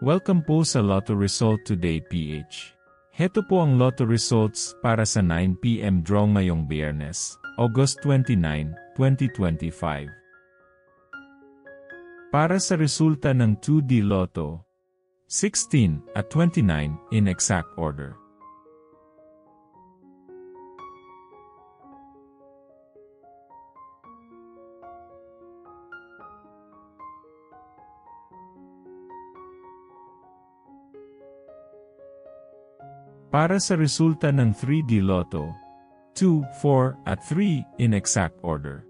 Welcome po sa Lotto Result Today PH. Heto po ang Lotto Results para sa 9 PM draw ngayong Biyernes, August 29, 2025. Para sa resulta ng 2D Lotto, 16 at 29 in exact order. Para sa resulta ng 3D Lotto, 2, 4, at 3 in exact order.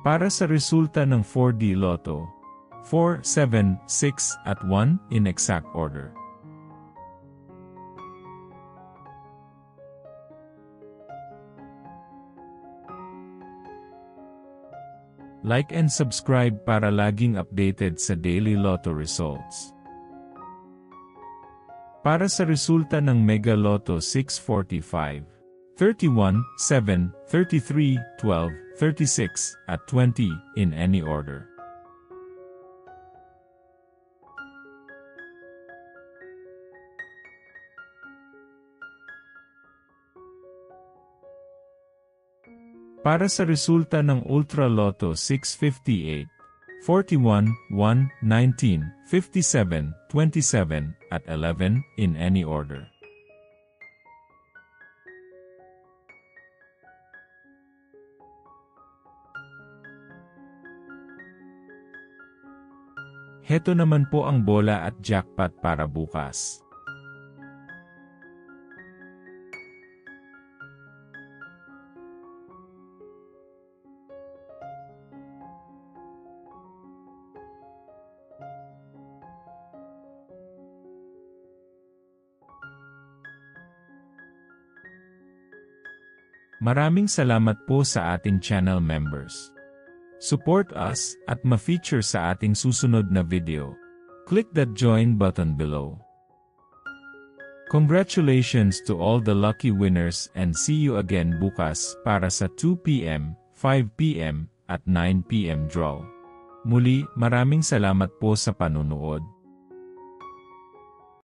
Para sa resulta ng 4D Lotto, 4, 7, 6, at 1 in exact order. Like and subscribe para laging updated sa daily Lotto results. Para sa resulta ng Mega Lotto 645, 31, 7, 33, 12, 36, at 20 in any order. Para sa resulta ng Ultra Lotto 658, 41, 1, 19, 57, 27, at 11 in any order. Heto naman po ang bola at jackpot para bukas. Maraming salamat po sa ating channel members. Support us at ma-feature sa ating susunod na video. Click that join button below. Congratulations to all the lucky winners and see you again bukas para sa 2 PM, 5 PM, at 9 PM draw. Muli, maraming salamat po sa panunood.